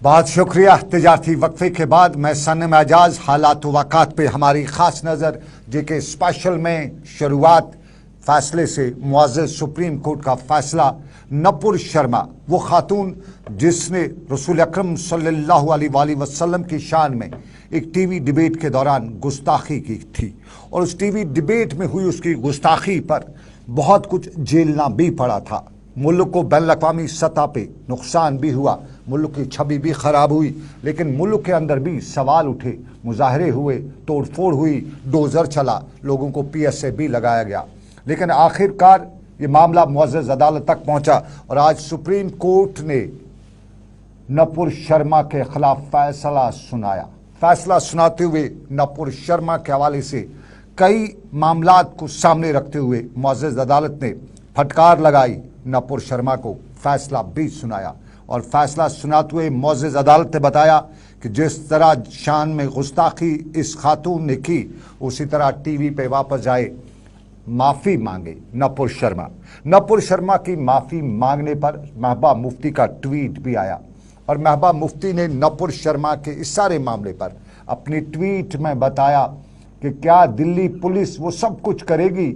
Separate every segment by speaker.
Speaker 1: बहुत शुक्रिया। तिजारती वक्फे के बाद मैं सनम एजाज हालात वाक़ात पे हमारी ख़ास नज़र जेके स्पेशल में शुरुआत फ़ैसले से मुअज़्ज़ज़ सुप्रीम कोर्ट का फ़ैसला नपुर शर्मा, वो खातून जिसने रसूल अकरम सल्लल्लाहु अलैहि वसल्लम की शान में एक टीवी डिबेट के दौरान गुस्ताखी की थी और उस टीवी डिबेट में हुई उसकी गुस्ताखी पर बहुत कुछ झेलना भी पड़ा था। मुल्क को बैनुल-अक़वामी सतह पे नुकसान भी हुआ, मुल्क की छवि भी ख़राब हुई, लेकिन मुल्क के अंदर भी सवाल उठे, मुजाहरे हुए, तोड़फोड़ हुई, डोज़र चला, लोगों को PSA भी लगाया गया। लेकिन आखिरकार ये मामला मुअज़्ज़ज़ अदालत तक पहुंचा और आज सुप्रीम कोर्ट ने नपुर शर्मा के खिलाफ फैसला सुनाया। फैसला सुनाते हुए नपुर शर्मा के हवाले से कई मामलात को सामने रखते हुए मुअज़्ज़ज़ अदालत ने फटकार लगाई, नपुर शर्मा को फैसला भी सुनाया। और फैसला सुनाते हुए मुअज़्ज़ज़ अदालत ने बताया कि जिस तरह शान में गुस्ताखी इस खातून ने की, उसी तरह टीवी पे वापस आए, माफ़ी मांगे नपुर शर्मा। नपुर शर्मा की माफ़ी मांगने पर महबूबा मुफ्ती का ट्वीट भी आया और महबूबा मुफ्ती ने नपुर शर्मा के इस सारे मामले पर अपनी ट्वीट में बताया कि क्या दिल्ली पुलिस वो सब कुछ करेगी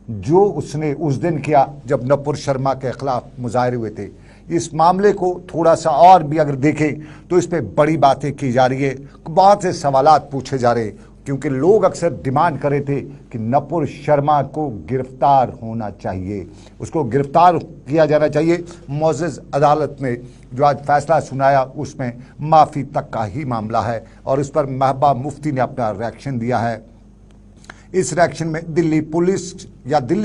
Speaker 1: जो उसने उस दिन किया जब नपुर शर्मा के खिलाफ मुजाहरे हुए थे। इस मामले को थोड़ा सा और भी अगर देखें तो इस पे बड़ी बातें की जा रही है, बहुत से सवालात पूछे जा रहे हैं, क्योंकि लोग अक्सर डिमांड कर रहे थे कि नपुर शर्मा को गिरफ्तार होना चाहिए, उसको गिरफ्तार किया जाना चाहिए। मुअज़्ज़ज़ अदालत ने जो आज फैसला सुनाया उसमें माफ़ी तक का ही मामला है और इस पर महबूबा मुफ्ती ने अपना रिएक्शन दिया है। इस रिएक्शन में दिल्ली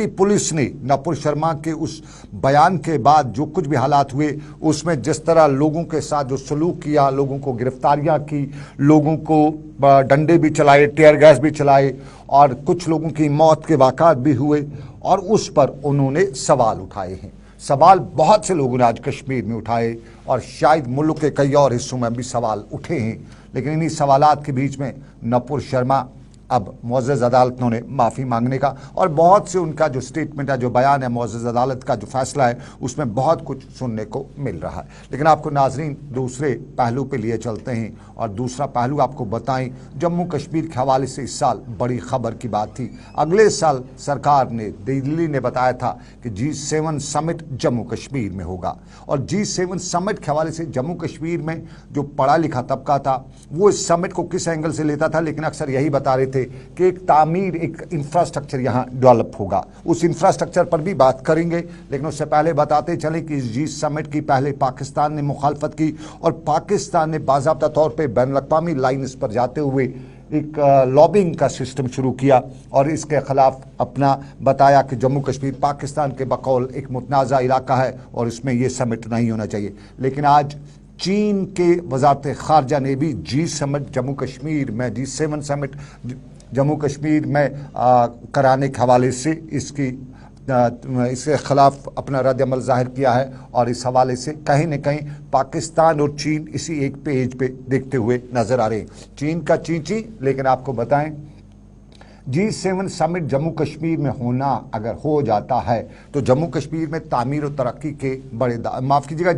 Speaker 1: पुलिस ने नपुर शर्मा के उस बयान के बाद जो कुछ भी हालात हुए उसमें जिस तरह लोगों के साथ जो सलूक किया, लोगों को गिरफ्तारियां की, लोगों को डंडे भी चलाए, टीयर गैस भी चलाए और कुछ लोगों की मौत के वाक़ात भी हुए और उस पर उन्होंने सवाल उठाए हैं। सवाल बहुत से लोगों ने आज कश्मीर में उठाए और शायद मुल्क के कई और हिस्सों में भी सवाल उठे हैं, लेकिन इन्हीं सवालात के बीच में नपुर शर्मा अब मुअज़्ज़ज़ अदालत ने माफ़ी मांगने का और बहुत से उनका जो स्टेटमेंट है, जो बयान है, मुअज़्ज़ज़ अदालत का जो फैसला है, उसमें बहुत कुछ सुनने को मिल रहा है। लेकिन आपको नाज़रीन दूसरे पहलू पे लिए चलते हैं और दूसरा पहलू आपको बताएं। जम्मू कश्मीर के हवाले से इस साल बड़ी खबर की बात थी। अगले साल सरकार ने, दिल्ली ने बताया था कि G7 समिट जम्मू कश्मीर में होगा और G7 समिट के हवाले से जम्मू कश्मीर में जो पढ़ा लिखा तबका था वो इस समिट को किस एंगल से लेता था, लेकिन अक्सर यही बता रहे थे कि एक तामीर, एक इंफ्रास्ट्रक्चर यहाँ डेवलप होगा। उस इंफ्रास्ट्रक्चर पर भी बात करेंगे, लेकिन उससे पहले बताते चलें कि इस G समिट की पहले पाकिस्तान ने मुखालफत की और पाकिस्तान ने बाज़ाब्ता तौर पे बैनुल-अक़वामी लाइन्स पर जाते हुए एक लॉबिंग का सिस्टम शुरू किया और इसके ख़िलाफ़ अपना बताया कि जम्मू कश्मीर पाकिस्तान के बकौल एक मुतनाज़ा इलाका है और इसमें ये समिट नहीं होना चाहिए। लेकिन आज चीन के वज़ारत ख़ारजा ने भी G समिट जम्मू कश्मीर में, G7 समिट जम्मू कश्मीर में कराने के हवाले से इसके ख़िलाफ़ अपना रद्द-ए-अमल ज़ाहिर किया है और इस हवाले से कहीं न कहीं पाकिस्तान और चीन इसी एक पेज पे देखते हुए नज़र आ रहे हैं। चीन का चींची, लेकिन आपको बताएं G7 समिट जम्मू कश्मीर में होना अगर हो जाता है तो जम्मू कश्मीर में तामीर और तरक्की के बड़े माफ़ कीजिएगा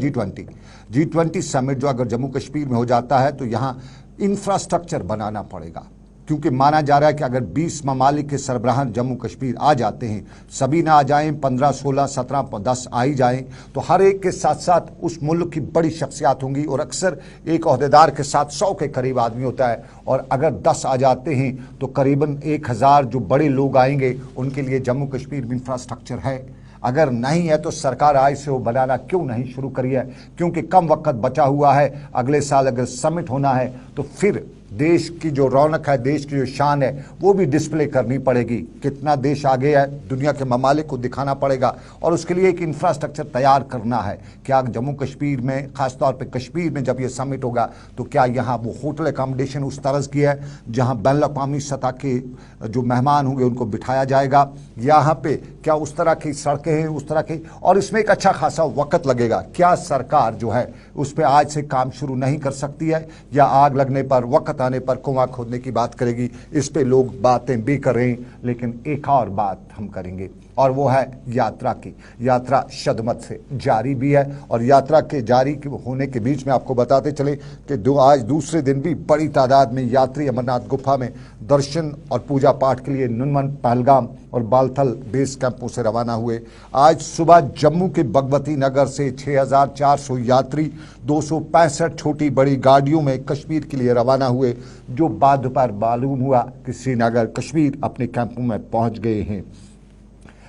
Speaker 1: G20 समिट जो अगर जम्मू कश्मीर में हो जाता है तो यहाँ इंफ्रास्ट्रक्चर बनाना पड़ेगा, क्योंकि माना जा रहा है कि अगर 20 ममालिक के सरबराहान जम्मू कश्मीर आ जाते हैं, सभी ना आ जाएं, 15, 16, 17, 10 आ ही जाएं, तो हर एक के साथ साथ उस मुल्क की बड़ी शख्सियात होंगी और अक्सर एक ओहदेदार के साथ 100 के करीब आदमी होता है और अगर 10 आ जाते हैं तो करीबन 1000 जो बड़े लोग आएंगे उनके लिए जम्मू कश्मीर में इंफ्रास्ट्रक्चर है। अगर नहीं है तो सरकार आज से वो बनाना क्यों नहीं शुरू करी है, क्योंकि कम वक्त बचा हुआ है। अगले साल अगर समिट होना है तो फिर देश की जो रौनक है, देश की जो शान है, वो भी डिस्प्ले करनी पड़ेगी। कितना देश आगे है, दुनिया के ममालिक को दिखाना पड़ेगा और उसके लिए एक इंफ्रास्ट्रक्चर तैयार करना है। क्या जम्मू कश्मीर में, ख़ासतौर पे कश्मीर में जब ये समिट होगा तो क्या यहाँ वो होटल एकोमोडेशन उस तरह की है जहाँ बैनुल-अक़वामी सतह के जो मेहमान होंगे उनको बिठाया जाएगा, यहाँ पे क्या उस तरह की सड़कें हैं, उस तरह की, और इसमें एक अच्छा खासा वक्त लगेगा। क्या सरकार जो है उस पर आज से काम शुरू नहीं कर सकती है या आग लगने पर, वक्त आने पर कुआं खोदने की बात करेगी? इस पे लोग बातें भी कर रहे हैं, लेकिन एक और बात हम करेंगे और वो है यात्रा की। यात्रा शदमत से जारी भी है और यात्रा के जारी होने के बीच में आपको बताते चले कि आज दूसरे दिन भी बड़ी तादाद में यात्री अमरनाथ गुफा में दर्शन और पूजा पाठ के लिए नुनमन, पहलगाम और बालथल बेस कैंपों से रवाना हुए। आज सुबह जम्मू के भगवती नगर से 6400 यात्री 265 छोटी बड़ी गाड़ियों में कश्मीर के लिए रवाना हुए, जो बाद दोपहर मालूम हुआ कि श्रीनगर कश्मीर अपने कैंपों में पहुंच गए हैं।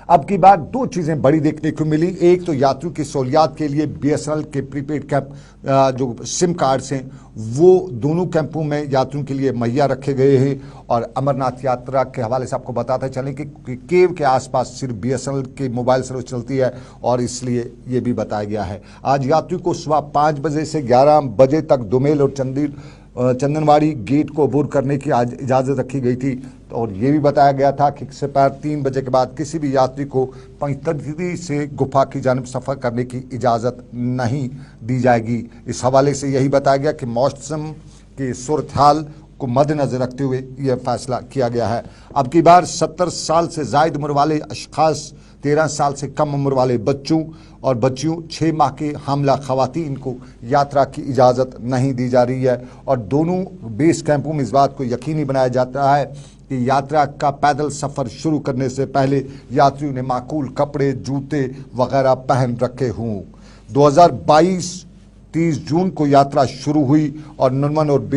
Speaker 1: अब की बार दो चीज़ें बड़ी देखने को मिली। एक तो यात्रियों की सहूलियात के लिए BSNL के प्रीपेड कैंप जो सिम कार्ड्स हैं वो दोनों कैंपों में यात्रियों के लिए मुहैया रखे गए हैं। और अमरनाथ यात्रा के हवाले से आपको बताते चलें कि केव के आसपास सिर्फ BSNL की मोबाइल सर्विस चलती है और इसलिए ये भी बताया गया है। आज यात्रियों को सुबह 5 बजे से 11 बजे तक दुमेल और चंदनवाड़ी गेट को अबूर करने की आज इजाज़त रखी गई थी। और ये भी बताया गया था कि दोपहर 3 बजे के बाद किसी भी यात्री को पैंतरी से गुफा की जानिब सफ़र करने की इजाज़त नहीं दी जाएगी। इस हवाले से यही बताया गया कि मौसम की सूरत हाल को मद्देनजर रखते हुए यह फैसला किया गया है। अब की बार 70 साल से ज़ायद उम्र वाले अशखास, 13 साल से कम उम्र वाले बच्चों और बच्चियों, 6 माह के हामला खवातीन को यात्रा की इजाज़त नहीं दी जा रही है। और दोनों बेस कैंपों में इस बात को यकीनी बनाया जाता है कि यात्रा का पैदल सफ़र शुरू करने से पहले यात्रियों ने माकूल कपड़े, जूते वगैरह पहन रखे हों। 2022 30 जून को यात्रा शुरू हुई और नुनमन और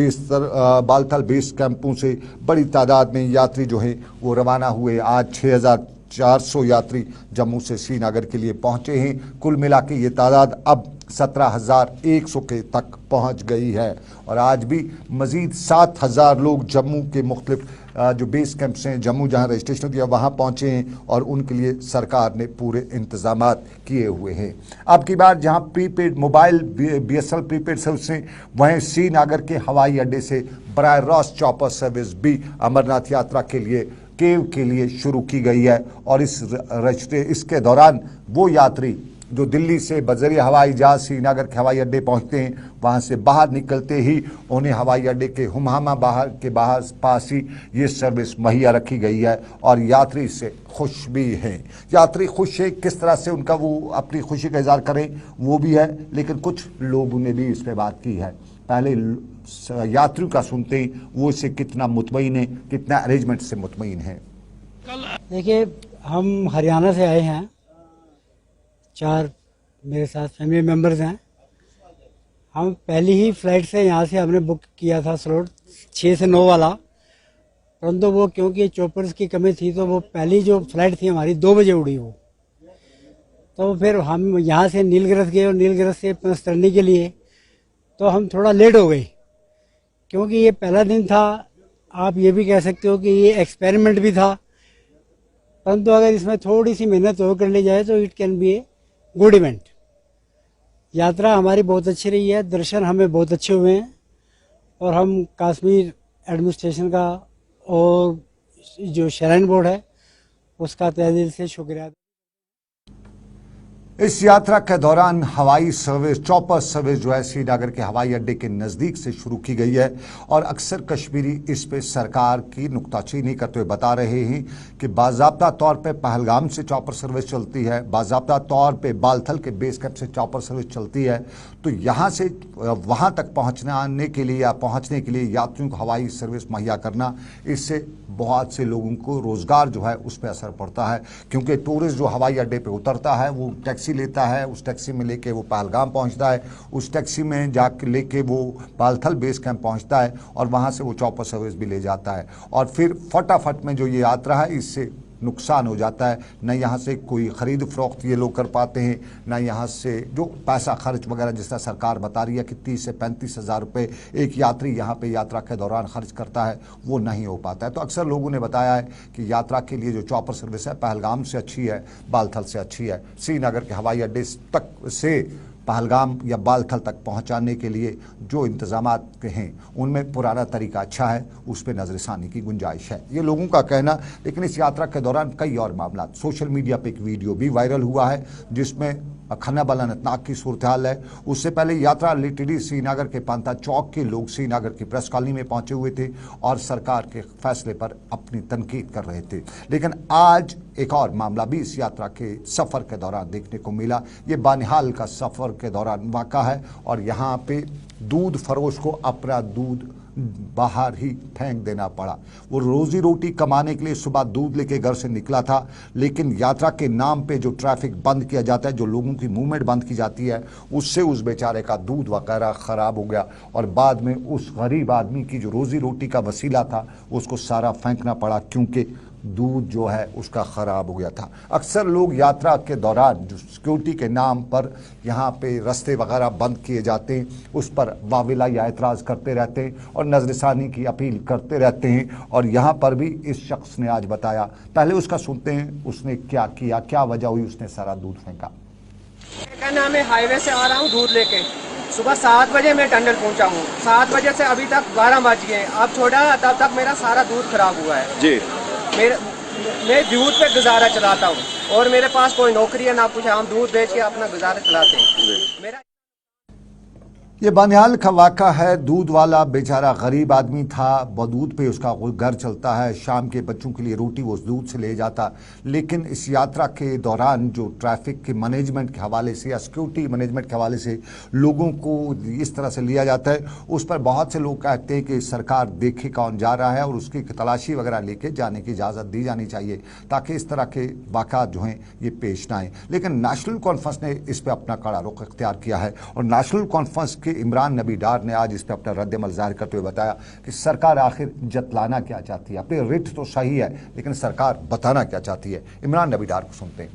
Speaker 1: बालथल बेस कैंपों से बड़ी तादाद में यात्री जो हैं वो रवाना हुए। आज 6400 यात्री जम्मू से श्रीनगर के लिए पहुंचे हैं। कुल मिला के ये तादाद अब 17,100 के तक पहुंच गई है। और आज भी मज़ीद 7,000 लोग जम्मू के मुख्तलिफ जो बेस कैंप्स हैं, जम्मू जहां रजिस्ट्रेशन दिया वहां पहुंचे हैं और उनके लिए सरकार ने पूरे इंतजामात किए हुए हैं। अब की बार जहां prepaid mobile BSNL prepaid service हैं, वहीं श्रीनगर के हवाई अड्डे से बराह रास्त चॉपर सर्विस भी अमरनाथ यात्रा के लिए केव के लिए शुरू की गई है। और इसके दौरान वो यात्री जो दिल्ली से बजरिया हवाई जहाज श्रीनगर के हवाई अड्डे पहुंचते हैं, वहां से बाहर निकलते ही उन्हें हवाई अड्डे के हुमामा बाहर पास ही ये सर्विस मुहैया रखी गई है और यात्री इससे खुश भी हैं। यात्री खुश है, किस तरह से उनका वो अपनी खुशी का इजहार करें वो भी है, लेकिन कुछ लोगों ने भी इस पर बात की है। पहले यात्रियों का सुनते ही वो इससे कितना मुतमईन है, कितना अरेंजमेंट से मुतमईन है।
Speaker 2: देखिए, हम हरियाणा से आए हैं, 4 मेरे साथ फैमिली मेम्बर्स हैं। हम पहली ही फ्लाइट से यहाँ से हमने बुक किया था स्लॉट 6 से 9 वाला, परंतु वो क्योंकि चॉपर्स की कमी थी तो वो पहली जो फ्लाइट थी हमारी 2 बजे उड़ी वो। तो फिर हम यहाँ से नीलगिरस गए और नीलगिरस से पनस्तरनी के लिए तो हम थोड़ा लेट हो गए, क्योंकि ये पहला दिन था। आप ये भी कह सकते हो कि ये एक्सपेरिमेंट भी था, परंतु अगर इसमें थोड़ी सी मेहनत और कर ली जाए तो it can be a good event. यात्रा हमारी बहुत अच्छी रही है, दर्शन हमें बहुत अच्छे हुए हैं और हम कश्मीर एडमिनिस्ट्रेशन का और जो श्राइन बोर्ड है उसका तहे दिल से शुक्रिया।
Speaker 1: इस यात्रा के दौरान हवाई सर्विस, चॉपर सर्विस जो है श्रीनगर के हवाई अड्डे के नज़दीक से शुरू की गई है और अक्सर कश्मीरी इस पे सरकार की नुक्ताचीनी करते हुए बता रहे हैं कि बाज़ाब्ता तौर पे पहलगाम से चॉपर सर्विस चलती है, बाज़ाब्ता तौर पे बालथल के बेस कैंप से चॉपर सर्विस चलती है। तो यहाँ से वहाँ तक पहुँचने के लिए यात्रियों को हवाई सर्विस मुहैया करना, इससे बहुत से लोगों को रोज़गार जो है उस पर असर पड़ता है, क्योंकि टूरिस्ट जो हवाई अड्डे पे उतरता है वो टैक्सी लेता है, उस टैक्सी में लेके वो पहलगाम पहुंचता है, उस टैक्सी में जाके लेके वो बालथल बेस कैंप पहुंचता है और वहां से वो चॉपर सर्विस भी ले जाता है। और फिर फटाफट में जो ये यात्रा है इससे नुकसान हो जाता है। न यहाँ से कोई ख़रीद फ़रोख्त ये लोग कर पाते हैं, न यहाँ से जो पैसा खर्च वगैरह जिस तरह सरकार बता रही है कि 30 से 35 हज़ार रुपये एक यात्री यहाँ पे यात्रा के दौरान खर्च करता है, वो नहीं हो पाता है। तो अक्सर लोगों ने बताया है कि यात्रा के लिए जो चॉपर सर्विस है पहलगाम से अच्छी है, बालथल से अच्छी है। श्रीनगर के हवाई अड्डे तक से पहलगाम या बालथल तक पहुंचाने के लिए जो इंतजामात हैं उनमें पुराना तरीका अच्छा है, उस पर नज़रसानी की गुंजाइश है, ये लोगों का कहना। लेकिन इस यात्रा के दौरान कई और मामला, सोशल मीडिया पे एक वीडियो भी वायरल हुआ है जिसमें खन्ना अनंतनाग की सूरत हाल है। उससे पहले यात्रा लिटिडी श्रीनगर के पांता चौक के लोग श्रीनगर की प्रेस कॉलोनी में पहुंचे हुए थे और सरकार के फैसले पर अपनी तनकीद कर रहे थे। लेकिन आज एक और मामला भी इस यात्रा के सफ़र के दौरान देखने को मिला। ये बानिहाल का सफ़र के दौरान वाक़ा है और यहाँ पे दूध फरोश को अपना दूध बाहर ही फेंक देना पड़ा। वो रोजी रोटी कमाने के लिए सुबह दूध लेके घर से निकला था, लेकिन यात्रा के नाम पे जो ट्रैफिक बंद किया जाता है, जो लोगों की मूवमेंट बंद की जाती है, उससे उस बेचारे का दूध वगैरह ख़राब हो गया और बाद में उस गरीब आदमी की जो रोजी रोटी का वसीला था उसको सारा फेंकना पड़ा, क्योंकि दूध जो है उसका ख़राब हो गया था। अक्सर लोग यात्रा के दौरान जो सिक्योरिटी के नाम पर यहाँ पे रास्ते वगैरह बंद किए जाते हैं, उस पर वाविला या एतराज़ करते रहते हैं और नज़रसानी की अपील करते रहते हैं। और यहाँ पर भी इस शख्स ने आज बताया, पहले उसका सुनते हैं उसने क्या किया, क्या वजह हुई उसने सारा दूध फेंका।
Speaker 3: क्या नाम है, हाईवे से आ रहा हूँ दूध लेके। सुबह 7 बजे मैं टंडल पहुँचा हूँ। 7 बजे से अभी तक 12 बज गए। अब छोड़ा तब तक मेरा सारा दूध खराब हुआ है
Speaker 4: जी।
Speaker 3: मैं दूध पे गुजारा चलाता हूँ और मेरे पास कोई नौकरी है ना कुछ, हम दूध बेच के अपना गुजारा चलाते हैं। मेरा
Speaker 1: ये बानिहाल का वाक़ा है। दूध वाला बेचारा गरीब आदमी था, दूध पे उसका घर चलता है, शाम के बच्चों के लिए रोटी वो उस दूध से ले जाता। लेकिन इस यात्रा के दौरान जो ट्रैफिक के मैनेजमेंट के हवाले से या सिक्योरिटी मैनेजमेंट के हवाले से लोगों को इस तरह से लिया जाता है, उस पर बहुत से लोग कहते हैं कि सरकार देखे कौन जा रहा है और उसकी तलाशी वगैरह लेके जाने की इजाज़त दी जानी चाहिए ताकि इस तरह के वाक़ात जो हैं ये पेश ना आएँ। लेकिन नेशनल कॉन्फ्रेंस ने इस पर अपना कड़ा रुख इख्तियार किया है और नेशनल कॉन्फ्रेंस कि इमरान नबी डार ने आज इस पर अपना रद्द-ए-अमल जाहिर करते हुए बताया कि सरकार आखिर जतलाना क्या चाहती है। अपनी रिट तो सही है, लेकिन सरकार बताना क्या चाहती है। इमरान नबी डार को सुनते हैं।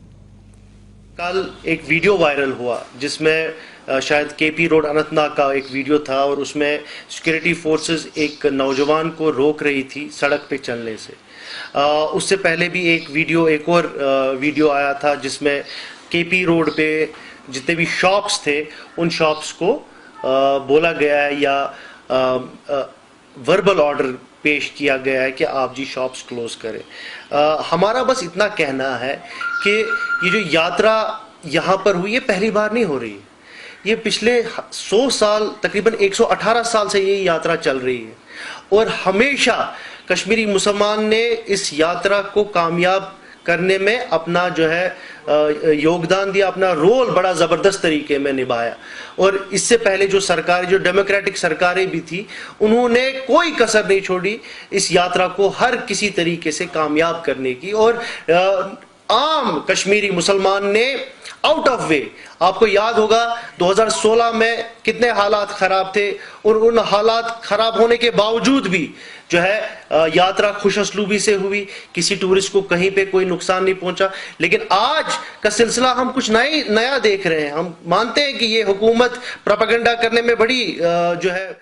Speaker 4: कल एक वीडियो वायरल हुआ जिसमें शायद केपी रोड अनंतनाग का एक वीडियो था और उसमें सिक्योरिटी फोर्सेस एक नौजवान को रोक रही थी सड़क पे चलने से। उससे पहले भी एक और वीडियो आया था जिसमें केपी रोड पे जितने भी शॉप्स थे उन शॉप्स को बोला गया है या वर्बल ऑर्डर पेश किया गया है कि आप जी शॉप्स क्लोज करें। हमारा बस इतना कहना है कि ये जो यात्रा यहाँ पर हुई है पहली बार नहीं हो रही है, ये पिछले 100 साल तकरीबन 118 साल से ये यात्रा चल रही है और हमेशा कश्मीरी मुसलमान ने इस यात्रा को कामयाब करने में अपना जो है योगदान दिया, अपना रोल बड़ा ज़बरदस्त तरीके में निभाया। और इससे पहले जो सरकार, जो डेमोक्रेटिक सरकारें भी थी, उन्होंने कोई कसर नहीं छोड़ी इस यात्रा को हर किसी तरीके से कामयाब करने की। और आम कश्मीरी मुसलमान ने आउट ऑफ वे, आपको याद होगा 2016 में कितने हालात खराब थे और उन हालात खराब होने के बावजूद भी जो है यात्रा खुशअस्लूबी से हुई, किसी टूरिस्ट को कहीं पे कोई नुकसान नहीं पहुंचा। लेकिन आज का सिलसिला हम कुछ नया देख रहे हैं। हम मानते हैं कि ये हुकूमत प्रोपेगेंडा करने में बड़ी जो है।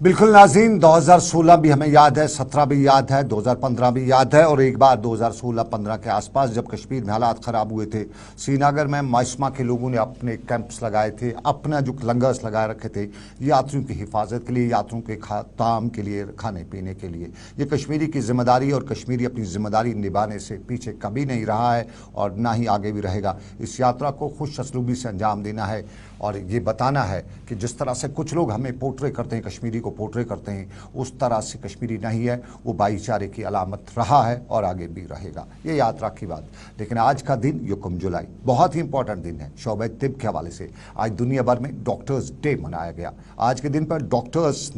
Speaker 1: बिल्कुल नाज़रीन, 2016 भी हमें याद है, 17 भी याद है, 2015 भी याद है और एक बार 2016-15 के आसपास जब कश्मीर में हालात ख़राब हुए थे, श्रीनगर में माइस्मा के लोगों ने अपने कैंप्स लगाए थे, अपना जो लंगर्स लगाए रखे थे यात्रियों की हिफाजत के लिए, यात्रियों के ताम के लिए, खाने पीने के लिए। ये कश्मीरी की जिम्मेदारी और कश्मीरी अपनी जिम्मेदारी निभाने से पीछे कभी नहीं रहा है और ना ही आगे भी रहेगा। इस यात्रा को खुश असलूबी से अंजाम देना है और ये बताना है कि जिस तरह से कुछ लोग हमें पोर्ट्रे करते हैं, कश्मीरी को पोर्ट्रे करते हैं, उस तरह से कश्मीरी नहीं है। वो भाईचारे की अलामत रहा है और आगे भी रहेगा। ये यात्रा की बात। लेकिन आज का दिन यकम जुलाई बहुत ही इंपॉर्टेंट दिन है शोबे तिब के हवाले से। आज दुनिया भर में डॉक्टर्स डे मनाया गया। आज के दिन पर डॉक्टर्स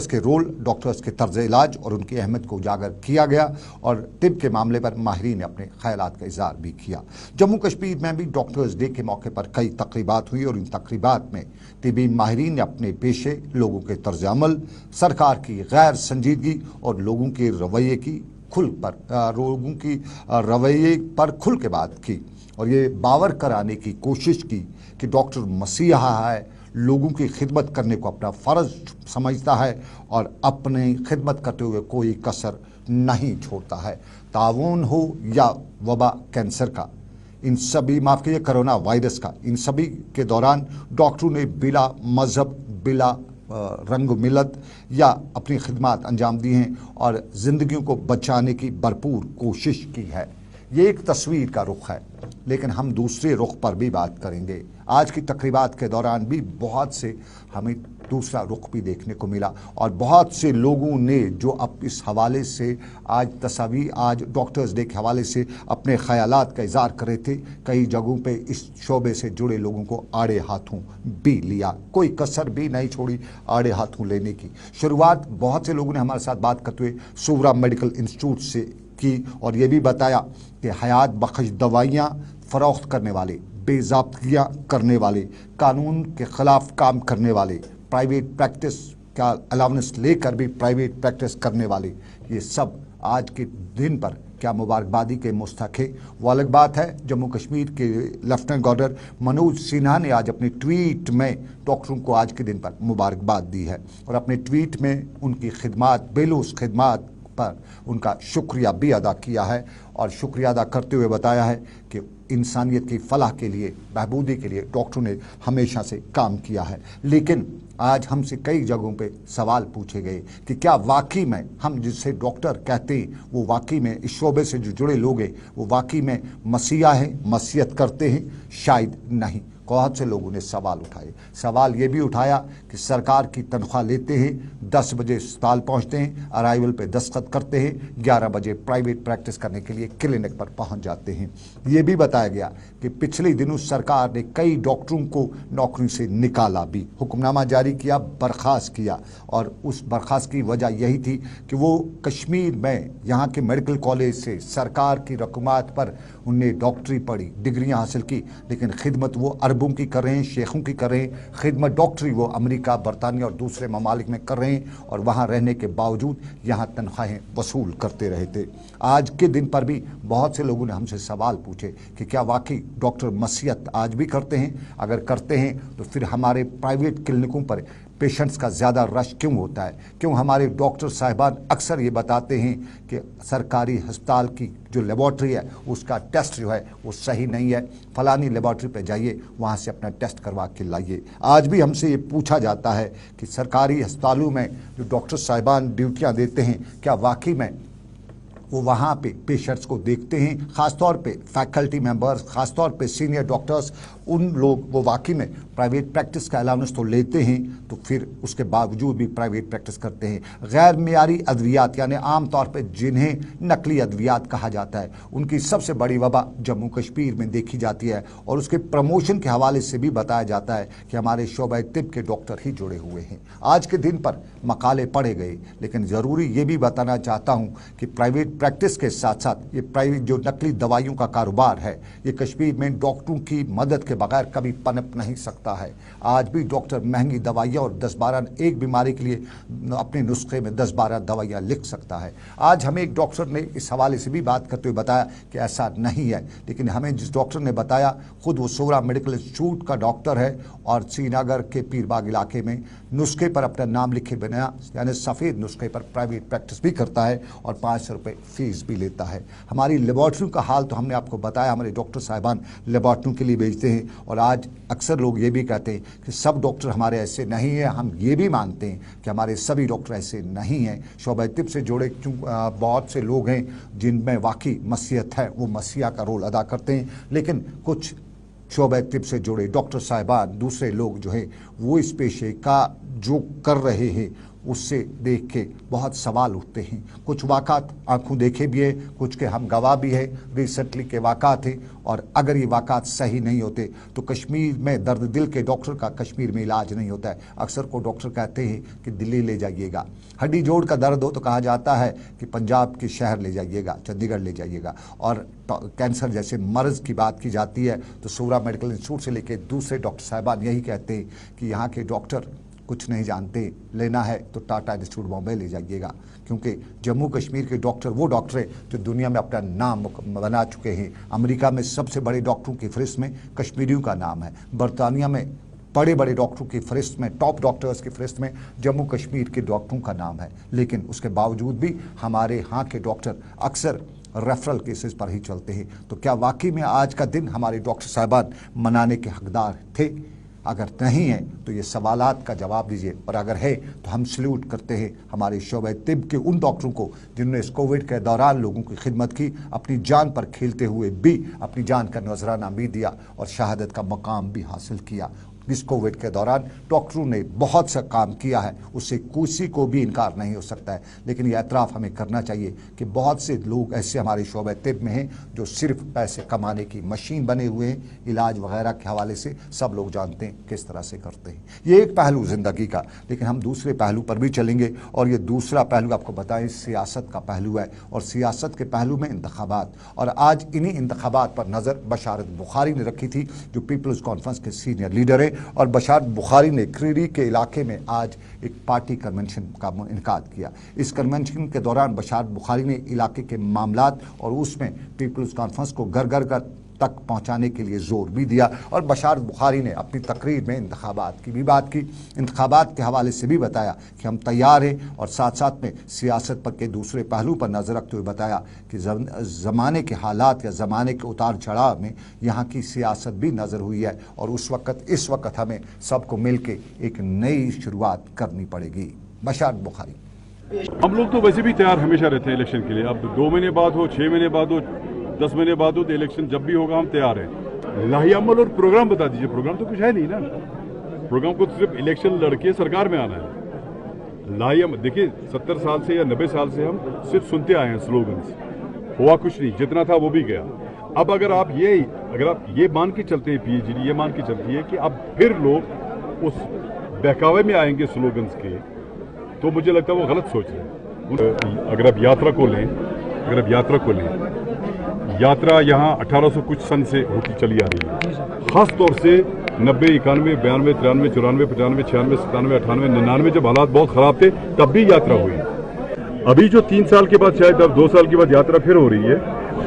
Speaker 1: के रोल, डॉक्टर्स के तर्ज इलाज और उनकी अहमियत को उजागर किया गया और तिब के मामले पर माहिरीन ने अपने ख्यालात का इज़हार भी किया। जम्मू कश्मीर में भी डॉक्टर्स डे के मौके पर कई तकरीबात हुई और इन तकरीबात में तिबी माहिरीन ने अपने पेशे, लोगों के तर्ज अमल, सरकार की गैर संजीदगी और लोगों के रवैये खुल के बात की और ये बावर कराने की कोशिश की कि डॉक्टर मसीहा है, लोगों की खिदमत करने को अपना फ़र्ज समझता है और अपनी खिदमत करते हुए कोई कसर नहीं छोड़ता है। ताउन हो या वबा कैंसर का, इन सभी, माफ़ कीजिए, कोरोना वायरस का, इन सभी के दौरान डॉक्टरों ने बिला मज़हब, बिला रंग मिलत या अपनी खिदमत अंजाम दी हैं और ज़िंदगियों को बचाने की भरपूर कोशिश की है। ये एक तस्वीर का रुख है, लेकिन हम दूसरे रुख पर भी बात करेंगे। आज की तकरीबात के दौरान भी बहुत से हमें दूसरा रुख भी देखने को मिला और बहुत से लोगों ने जो अब इस हवाले से आज डॉक्टर्स डे के हवाले से अपने ख्यालात का इज़हार कर रहे थे। कई जगहों पे इस शोबे से जुड़े लोगों को आड़े हाथों भी लिया, कोई कसर भी नहीं छोड़ी आड़े हाथों लेने की। शुरुआत बहुत से लोगों ने हमारे साथ बात करते हुए सूरा मेडिकल इंस्टीट्यूट से की और ये भी बताया कि हयात बख्श दवाइयाँ फ़रोख्त करने वाले, बेज़ाब्तियाँ करने वाले, कानून के ख़िलाफ़ काम करने वाले, प्राइवेट प्रैक्टिस का अलाउंस लेकर भी प्राइवेट प्रैक्टिस करने वाले, ये सब आज के दिन पर क्या मुबारकबादी के मुस्तहक़ है। वो अलग बात है। जम्मू कश्मीर के लेफ्टिनेंट गवर्नर मनोज सिन्हा ने आज अपने ट्वीट में डॉक्टरों को आज के दिन पर मुबारकबाद दी है और अपने ट्वीट में उनकी खिदमात, बेलूस खिदमात पर उनका शुक्रिया भी अदा किया है और शुक्रिया अदा करते हुए बताया है कि इंसानियत की फलाह के लिए, बहबूदी के लिए डॉक्टरों ने हमेशा से काम किया है। लेकिन आज हमसे कई जगहों पे सवाल पूछे गए कि क्या वाकई में हम जिसे डॉक्टर कहते हैं वो वाकई में इस शोबे से जो जुड़े लोग हैं वो वाकई में मसीहा हैं, मसीहत करते हैं? शायद नहीं। बहुत से लोगों ने सवाल उठाए। सवाल ये भी उठाया कि सरकार की तनख्वाह लेते हैं, 10 बजे अस्पताल पहुंचते हैं, अराइवल पे दस्तखत करते हैं, 11 बजे प्राइवेट प्रैक्टिस करने के लिए क्लिनिक पर पहुंच जाते हैं। ये भी बताया गया कि पिछले दिनों सरकार ने कई डॉक्टरों को नौकरी से निकाला भी, हुक्मनामा जारी किया, बर्खास्त किया और उस बर्खास्त की वजह यही थी कि वो कश्मीर में यहाँ के मेडिकल कॉलेज से सरकार की रकूमात पर उनने डॉक्टरी पढ़ी, डिग्रियाँ हासिल की, लेकिन खिदमत वो अरबों की कर रहे हैं, शेखों की कर रहे हैं। खिदमत डॉक्टरी वो अमेरिका, बरतानिया और दूसरे ममालिक में कर रहे हैं और वहाँ रहने के बावजूद यहाँ तनख्वाहें वसूल करते रहे थे। आज के दिन पर भी बहुत से लोगों ने हमसे सवाल पूछे कि क्या वाकई डॉक्टर मसीहत आज भी करते हैं? अगर करते हैं तो फिर हमारे प्राइवेट क्लिनिकों पर पेशेंट्स का ज़्यादा रश क्यों होता है? क्यों हमारे डॉक्टर साहिबान अक्सर ये बताते हैं कि सरकारी अस्पताल की जो लेबॉर्ट्री है उसका टेस्ट जो है वो सही नहीं है, फलानी लेबॉर्ट्री पे जाइए, वहाँ से अपना टेस्ट करवा के लाइए। आज भी हमसे ये पूछा जाता है कि सरकारी अस्पतालों में जो डॉक्टर साहिबान ड्यूटियाँ देते हैं क्या वाकई में वो वहाँ पे पेशेंट्स को देखते हैं? ख़ासतौर पे फैकल्टी मेंबर्स, ख़ासतौर पे सीनियर डॉक्टर्स, उन लोग वो वाकई में प्राइवेट प्रैक्टिस का अलाउंस तो लेते हैं तो फिर उसके बावजूद भी प्राइवेट प्रैक्टिस करते हैं। गैर मियारी अद्वियात यानी आम तौर पे जिन्हें नकली अद्वियात कहा जाता है, उनकी सबसे बड़ी वबा जम्मू कश्मीर में देखी जाती है और उसके प्रमोशन के हवाले से भी बताया जाता है कि हमारे शोबा तिब के डॉक्टर ही जुड़े हुए हैं। आज के दिन पर मकाले पढ़े गए, लेकिन ज़रूरी ये भी बताना चाहता हूँ कि प्राइवेट प्रैक्टिस के साथ साथ ये प्राइवेट जो नकली दवाइयों का कारोबार है ये कश्मीर में डॉक्टरों की मदद के बगैर कभी पनप नहीं सकता है। आज भी डॉक्टर महंगी दवाइयाँ और 10-12 एक बीमारी के लिए अपने नुस्खे में 10-12 दवाइयाँ लिख सकता है। आज हमें एक डॉक्टर ने इस हवाले से भी बात करते हुए बताया कि ऐसा नहीं है, लेकिन हमें जिस डॉक्टर ने बताया खुद वो सूरा मेडिकल इंस्टीट्यूट का डॉक्टर है और श्रीनगर के पीरबाग इलाके में नुस्खे पर अपना नाम लिखे बिना यानी सफ़ेद नुस्खे पर प्राइवेट प्रैक्टिस भी करता है और 500 रुपये फीस भी लेता है। हमारी लेबॉर्ट्रियों का हाल तो हमने आपको बताया, हमारे डॉक्टर साहिबान लेबॉर्ट्रियों के लिए भेजते हैं और आज अक्सर लोग ये भी कहते हैं कि सब डॉक्टर हमारे ऐसे नहीं हैं। हम ये भी मानते हैं कि हमारे सभी डॉक्टर ऐसे नहीं हैं। शोबा तिब से जुड़े बहुत से लोग हैं जिनमें वाकई मसीहत है, वो मसीहा का रोल अदा करते हैं, लेकिन कुछ शोबा तिब से जुड़े डॉक्टर साहिबान, दूसरे लोग जो हैं वो इस पेशे का जो कर रहे हैं उससे देख के बहुत सवाल उठते हैं। कुछ वाक़ात आंखों देखे भी है, कुछ के हम गवाह भी है, रिसेंटली के वाक़ात हैं और अगर ये वाक़ात सही नहीं होते तो कश्मीर में दर्द दिल के डॉक्टर का कश्मीर में इलाज नहीं होता है। अक्सर को डॉक्टर कहते हैं कि दिल्ली ले जाइएगा, हड्डी जोड़ का दर्द हो तो कहा जाता है कि पंजाब के शहर ले जाइएगा, चंडीगढ़ ले जाइएगा, और कैंसर जैसे मर्ज़ की बात की जाती है तो सूरा मेडिकल इंस्टीट्यूट से लेकर दूसरे डॉक्टर साहिबान यही कहते हैं कि यहाँ के डॉक्टर कुछ नहीं जानते, लेना है तो टाटा इंस्टीट्यूट बॉम्बे ले जाइएगा, क्योंकि जम्मू कश्मीर के डॉक्टर वो डॉक्टर हैं जो दुनिया में अपना नाम बना चुके हैं। अमेरिका में सबसे बड़े डॉक्टरों की फहरिस्त में कश्मीरियों का नाम है, बरतानिया में बड़े बड़े डॉक्टरों की फहरिस्त में, टॉप डॉक्टर्स की फहरिस्त में जम्मू कश्मीर के डॉक्टरों का नाम है, लेकिन उसके बावजूद भी हमारे यहाँ के डॉक्टर अक्सर रेफरल केसेस पर ही चलते हैं। तो क्या वाकई में आज का दिन हमारे डॉक्टर साहिबान मनाने के हकदार थे? अगर नहीं है तो ये सवालात का जवाब दीजिए, और अगर है तो हम सल्यूट करते हैं हमारे शोबे तिब के उन डॉक्टरों को जिन्होंने इस कोविड के दौरान लोगों की खिदमत की, अपनी जान पर खेलते हुए भी अपनी जान का नजराना भी दिया और शहादत का मकाम भी हासिल किया। इस कोविड के दौरान डॉक्टरों ने बहुत सा काम किया है, उससे किसी को भी इनकार नहीं हो सकता है, लेकिन यह एतराफ़ हमें करना चाहिए कि बहुत से लोग ऐसे हमारे शोबे तिब में हैं जो सिर्फ पैसे कमाने की मशीन बने हुए हैं। इलाज वगैरह के हवाले से सब लोग जानते हैं किस तरह से करते हैं। ये एक पहलू ज़िंदगी का, लेकिन हम दूसरे पहलू पर भी चलेंगे, और ये दूसरा पहलू आपको बताएं सियासत का पहलू है, और सियासत के पहलू में इंतखाबात। और आज इन्हीं इंतखाबात पर नज़र बशारत बुखारी ने रखी थी जो पीपल्स कॉन्फ्रेंस के सीनियर लीडर हैं, और बशारत बुखारी ने क्रीरी के इलाके में आज एक पार्टी कन्वेंशन का इनकाद किया। इस कन्वेंशन के दौरान बशारत बुखारी ने इलाके के मामलात और उसमें पीपल्स कॉन्फ्रेंस को घर घर तक पहुंचाने के लिए जोर भी दिया, और बशारत बुखारी ने अपनी तकरीर में इंतखाबात की भी बात की। इंतखाबात के हवाले से भी बताया कि हम तैयार हैं, और साथ साथ में सियासत पर के दूसरे पहलू पर नज़र रखते हुए बताया कि ज़माने के हालात या ज़माने के उतार चढ़ाव में यहाँ की सियासत भी नज़र हुई है, और इस वक्त हमें सबको मिल के एक नई शुरुआत करनी पड़ेगी। बशारत बुखारी।
Speaker 5: हम लोग तो वैसे भी तैयार हमेशा रहते हैं इलेक्शन के लिए। अब 2 महीने बाद हो, 6 महीने बाद हो, 10 महीने बाद हो, तो इलेक्शन जब भी होगा हम तैयार हैं। लाहीअमल और प्रोग्राम बता दीजिए। प्रोग्राम तो कुछ है नहीं ना, प्रोग्राम को तो सिर्फ इलेक्शन लड़के सरकार में आना है। लाहीअमल देखिए, 70 साल से या 90 साल से हम सिर्फ सुनते आए हैं स्लोगन्स, हुआ कुछ नहीं, जितना था वो भी गया। अब अगर आप ये मान के चलते हैं, पीएचडी ये मान के चलती है कि अब फिर लोग उस बहकावे में आएंगे स्लोगन्स के, तो मुझे लगता है वो गलत सोच रहे हैं। अगर आप यात्रा को लें, यात्रा यहाँ 1800 कुछ सन से होती चली आ रही है। खास तौर से 90, 91, 92, 93, 94, 95, 96, 97, 98, 99 जब हालात बहुत खराब थे तब भी यात्रा हुई। अभी जो 3 साल के बाद, शायद अब 2 साल के बाद यात्रा फिर हो रही है,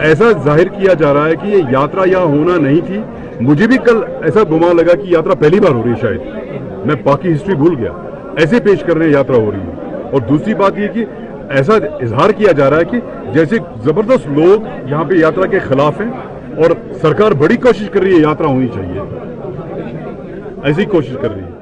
Speaker 5: ऐसा जाहिर किया जा रहा है कि ये यात्रा यहाँ होना नहीं थी। मुझे भी कल ऐसा गुमान लगा कि यात्रा पहली बार हो रही है, शायद मैं बाकी हिस्ट्री भूल गया। ऐसे पेश कर रहे हैं यात्रा हो रही है। और दूसरी बात ये कि ऐसा इजहार किया जा रहा है कि जैसे जबरदस्त लोग यहाँ पे यात्रा के खिलाफ हैं, और सरकार बड़ी कोशिश कर रही है यात्रा होनी चाहिए, ऐसी कोशिश कर रही है।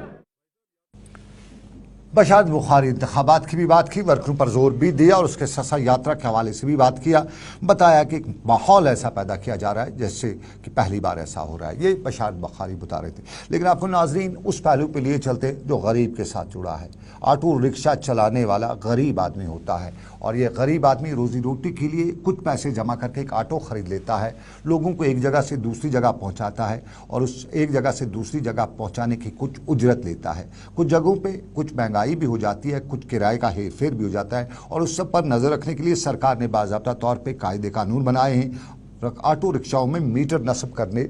Speaker 1: बशारत बुखारी इंतखाबात की भी बात की, वर्करों पर जोर भी दिया, और उसके साथ यात्रा के हवाले से भी बात किया। बताया कि माहौल ऐसा पैदा किया जा रहा है जैसे कि पहली बार ऐसा हो रहा है। ये बशारत बुखारी बता रहे थे। लेकिन आपको नाजरीन उस पहलू पे लिए चलते जो गरीब के साथ जुड़ा है। ऑटो रिक्शा चलाने वाला गरीब आदमी होता है, और ये गरीब आदमी रोज़ी रोटी के लिए कुछ पैसे जमा करके एक ऑटो ख़रीद लेता है, लोगों को एक जगह से दूसरी जगह पहुंचाता है, और उस एक जगह से दूसरी जगह पहुंचाने की कुछ उजरत लेता है। कुछ जगहों पे कुछ महंगाई भी हो जाती है, कुछ किराए का हेर फेर भी हो जाता है, और उस सब पर नज़र रखने के लिए सरकार ने बाज़ाब्ता तौर पर कायदे कानून बनाए हैं। ऑटो रिक्शाओं में मीटर नस्ब करने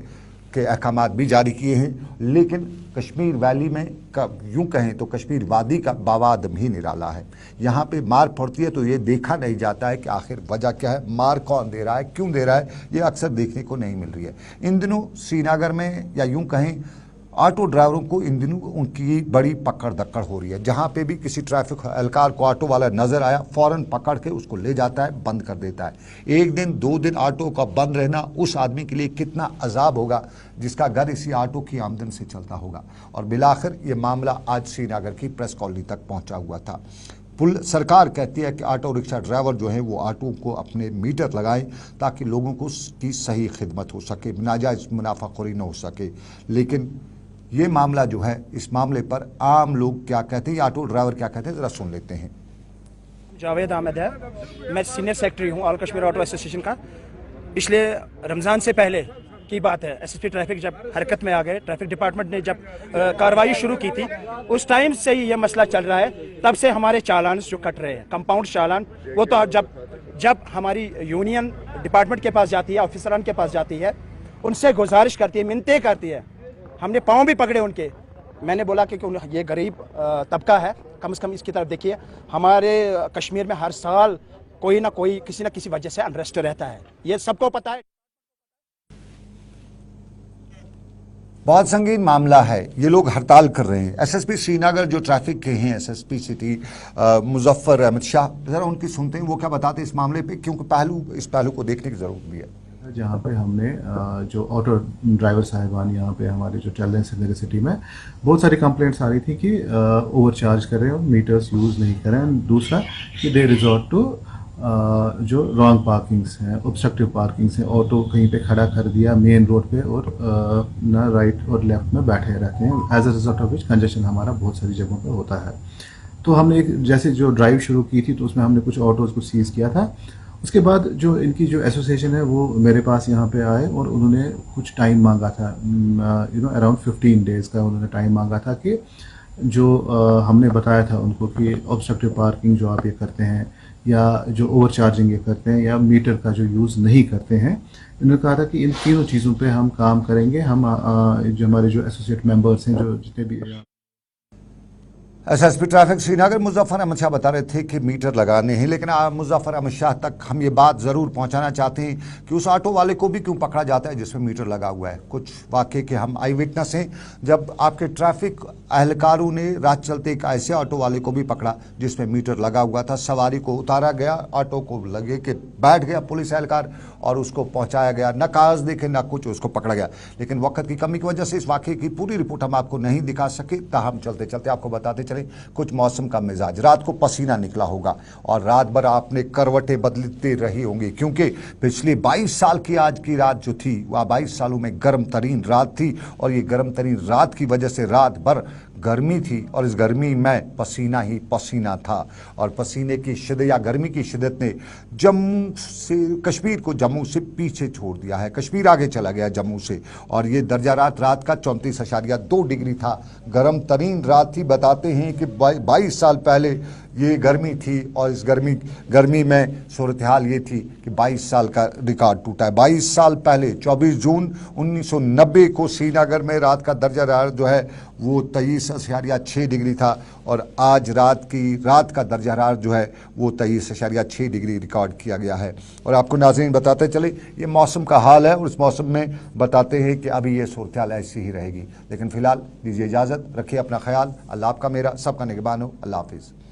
Speaker 1: के अहकाम भी जारी किए हैं। लेकिन कश्मीर वैली में यूँ कहें तो कश्मीर वादी का बवादम ही निराला है। यहाँ पे मार पड़ती है तो ये देखा नहीं जाता है कि आखिर वजह क्या है, मार कौन दे रहा है, क्यों दे रहा है, ये अक्सर देखने को नहीं मिल रही है। इन दिनों श्रीनगर में या यूँ कहें ऑटो ड्राइवरों को इन दिनों उनकी बड़ी पकड़ दक्कड़ हो रही है। जहाँ पे भी किसी ट्रैफिक एहलकार को ऑटो वाला नज़र आया, फ़ौरन पकड़ के उसको ले जाता है, बंद कर देता है। 1 दिन 2 दिन ऑटो का बंद रहना उस आदमी के लिए कितना अजाब होगा जिसका घर इसी ऑटो की आमदन से चलता होगा। और बिलाखिर ये मामला आज श्रीनगर की प्रेस कॉलोनी तक पहुँचा हुआ था। सरकार कहती है कि ऑटो रिक्शा ड्राइवर जो हैं वो ऑटो को अपने मीटर लगाएं ताकि लोगों को की सही खिदमत हो सके, नाजायज़ मुनाफाखोरी न हो सके। लेकिन ये मामला जो है, इस मामले पर आम लोग क्या कहते हैं, ऑटो ड्राइवर क्या कहते हैं, ज़रा सुन लेते हैं।
Speaker 6: जावेद अहमद है, मैं सीनियर सेक्रेटरी हूँ ऑल कश्मीर ऑटो एसोसिएशन का। पिछले रमज़ान से पहले की बात है, एसएसपी ट्रैफिक जब हरकत में आ गए, ट्रैफिक डिपार्टमेंट ने जब कार्रवाई शुरू की थी, उस टाइम से ही ये मसला चल रहा है। तब से हमारे चालान जो कट रहे हैं, कंपाउंड चालान, वो तो जब हमारी यूनियन डिपार्टमेंट के पास जाती है, ऑफिसरान के पास जाती है, उनसे गुजारिश करती है, मिन्नतें करती है, हमने पाँव भी पकड़े उनके। मैंने बोला कि ये गरीब तबका है, कम से कम इसकी तरफ देखिए। हमारे कश्मीर में हर साल कोई ना कोई किसी न किसी वजह से अनरेस्ट रहता है, ये सबको पता है।
Speaker 1: बहुत संगीन मामला है, ये लोग हड़ताल कर रहे हैं। एसएसपी श्रीनगर जो ट्रैफिक के हैं, एसएसपी सिटी मुजफ्फर अहमद शाह, ज़रा उनकी सुनते हैं वो क्या बताते हैं इस मामले पे, क्योंकि इस पहलू को देखने की ज़रूरत भी है।
Speaker 7: जहाँ पे हमने जो ऑटो ड्राइवर साहिबान यहाँ पे हमारे जो चल रहे हैं श्रीनगर सिटी में, बहुत सारी कंप्लेंट्स आ रही थी कि ओवरचार्ज कर रहे हैं, मीटर्स यूज़ नहीं कर रहे हैं। दूसरा कि दे रिजॉर्ट टू जो रॉन्ग पार्किंग्स हैं, ऑब्स्ट्रक्टिव पार्किंग्स हैं, ऑटो कहीं पे खड़ा कर दिया मेन रोड पे और ना राइट और लेफ्ट में बैठे रहते हैं, as a result of which congestion हमारा बहुत सारी जगहों पे होता है। तो हमने एक जैसे जो ड्राइव शुरू की थी तो उसमें हमने कुछ ऑटोज़ को सीज़ किया था। उसके बाद जो इनकी जो एसोसिएशन है वो मेरे पास यहाँ पे आए और उन्होंने कुछ टाइम मांगा था, अराउंड 15 डेज़ का उन्होंने टाइम मांगा था कि जो हमने बताया था उनको कि ऑब्स्ट्रक्टिव पार्किंग जो आप ये करते हैं या जो ओवर चार्जिंग ये करते हैं या मीटर का जो यूज़ नहीं करते हैं, इन्होंने कहा था कि इन तीनों चीज़ों पे हम काम करेंगे। हम जो हमारे जो एसोसिएट मेंबर्स हैं, जो जितने भी
Speaker 1: एसएसपी ट्रैफिक श्रीनगर मुजफ्फर अहमद शाह बता रहे थे कि मीटर लगाने हैं, लेकिन मुजफ्फर अहमद शाह तक हम ये बात ज़रूर पहुंचाना चाहते हैं कि उस ऑटो वाले को भी क्यों पकड़ा जाता है जिसमें मीटर लगा हुआ है। कुछ वाक़े के हम आई विटनेस हैं, जब आपके ट्रैफिक अहलकारों ने रात चलते एक ऐसे ऑटो वाले को भी पकड़ा जिसमें मीटर लगा हुआ था। सवारी को उतारा गया, ऑटो को लगे कि बैठ गया पुलिस एहलकार और उसको पहुँचाया गया, न कागज़ देखे न कुछ, उसको पकड़ा गया। लेकिन वक्त की कमी की वजह से इस वाक़े की पूरी रिपोर्ट हम आपको नहीं दिखा सके। ताहम चलते चलते आपको बताते चले कुछ मौसम का मिजाज, रात को पसीना निकला होगा और रात भर आपने करवटें बदलते रही होंगी, क्योंकि पिछले 22 साल की आज की रात जो थी वह 22 सालों में गर्म तरीन रात थी। और ये गर्म तरीन रात की वजह से रात भर गर्मी थी और इस गर्मी में पसीना ही पसीना था। और पसीने की शिद्दत या गर्मी की शिद्दत ने जम्मू से कश्मीर को जम्मू से पीछे छोड़ दिया है। कश्मीर आगे चला गया जम्मू से और ये दर्जा रात का 34.2 डिग्री था। गर्म तरीन रात थी। बताते हैं कि 22 साल पहले ये गर्मी थी और इस गर्मी में सूरत हाल ये थी कि 22 साल का रिकॉर्ड टूटा है। 22 साल पहले 24 जून 1990 को श्रीनगर में रात का दर्जा जो है वो 23.6 डिग्री था और आज रात का दर्जा हरारत जो है वो 23.6 डिग्री रिकॉर्ड किया गया है। और आपको नाज़रीन बताते चले ये मौसम का हाल है और इस मौसम में बताते हैं कि अभी ये सूरत हाल ऐसी ही रहेगी। लेकिन फ़िलहाल दीजिए इजाज़त, रखिए अपना ख्याल। अल्लाह आपका मेरा सबका निगहबान हो। अल्लाह हाफिज़।